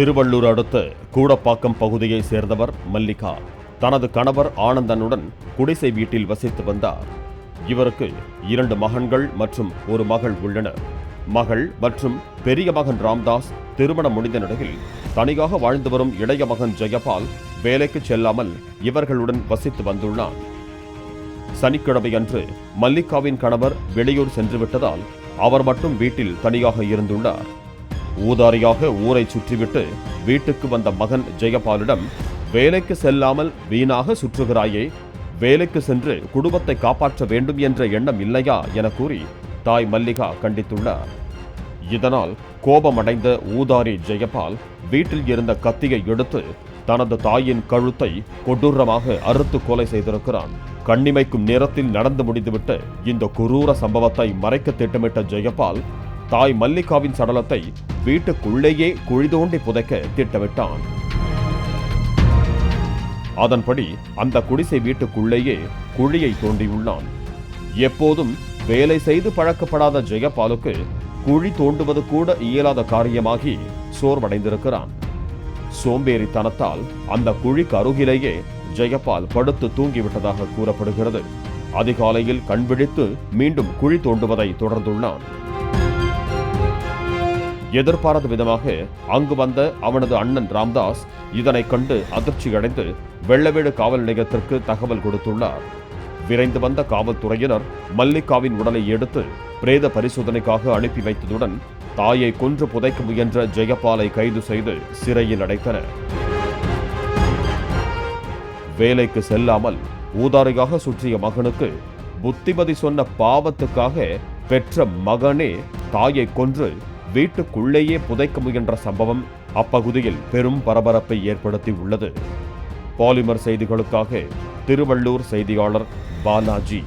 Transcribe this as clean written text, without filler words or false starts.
திருவள்ளூர் அடுத்த கூடப்பாக்கம் பகுதியை சேர்ந்தவர் மல்லிகா. தனது கணவர் ஆனந்தனுடன் குடிசை வீட்டில் வசித்து வந்தார். இவருக்கு 2 மகன்கள் மற்றும் ஒரு மகள் உள்ளனர். மகள் மற்றும் பெரிய மகன் ராம்தாஸ் திருமணம் முடிந்த நிலையில் தனியாக வாழ்ந்து வரும் இளைய மகன் ஜெயபால் வேலைக்கு செல்லாமல் இவர்களுடன் வசித்து வந்துள்ளான். சனிக்கிழமை அன்று மல்லிகாவின் கணவர் வெளியூர் சென்றுவிட்டதால் அவர் மட்டும் வீட்டில் தனியாக இருந்துள்ளார். ஊதாரியாக ஊரை சுற்றிவிட்டு வீட்டுக்கு வந்த மகன் ஜெயபாலிடம், வேலைக்கு செல்லாமல் வீணாக சுற்றுகிறாயே, வேலைக்கு சென்று குடும்பத்தை காப்பாற்ற வேண்டும் என்ற எண்ணம் இல்லையா என கூறி தாய் மல்லிகா கண்டித்துள்ளார். இதனால் கோபமடைந்த ஊதாரி ஜெயபால் வீட்டில் இருந்த கத்தியை எடுத்து தனது தாயின் கழுத்தை கொடூரமாக அறுத்து கொலை செய்திருக்கிறான். கண்ணிமைக்கும் நேரத்தில் நடந்து முடிந்துவிட்டு இந்த குரூர சம்பவத்தை மறைக்க திட்டமிட்ட ஜெயபால் தாய் மல்லிகாவின் சடலத்தை வீட்டுக்குள்ளேயே குழி தோண்டி புதைக்க திட்டமிட்டான். அதன்படி அந்த குடிசை வீட்டுக்குள்ளேயே குழியை தோண்டியுள்ளான். எப்போதும் வேலை செய்து பழக்கப்படாத ஜெயபாலுக்கு குழி தோண்டுவது கூட இயலாத காரியமாகி சோர்வடைந்திருக்கிறான். சோம்பேறித்தனத்தால் அந்த குழிக்கு அருகிலேயே ஜெயபால் படுத்து தூங்கிவிட்டதாக கூறப்படுகிறது. அதிகாலையில் கண்விழித்து மீண்டும் குழி தோண்டுவதை தொடர்ந்துள்ளான். எதிர்பாராத விதமாக அங்கு வந்த அவனது அண்ணன் ராம்தாஸ் இதனை கண்டு அதிர்ச்சியடைந்து வெள்ளவேடு காவல் நிலையத்திற்கு தகவல் கொடுத்துள்ளார். விரைந்து வந்த காவல்துறையினர் மல்லிகாவின் உடலை எடுத்து பிரேத பரிசோதனைக்காக அனுப்பி வைத்ததுடன் தாயை கொன்று புதைக்க முயன்ற ஜெயபாலை கைது செய்து சிறையில் அடைத்தனர். வேலைக்கு செல்லாமல் ஊதாரியாக சுற்றிய மகனுக்கு புத்திமதி சொன்ன பாவத்துக்காக பெற்ற மகனே தாயை கொன்று வீட்டுக்குள்ளேயே புதைக்க முயன்ற சம்பவம் அப்பகுதியில் பெரும் பரபரப்பை ஏற்படுத்தி உள்ளது. பாலிமர் செய்திகளுக்காக திருவள்ளூர் செய்தியாளர் பாலாஜி.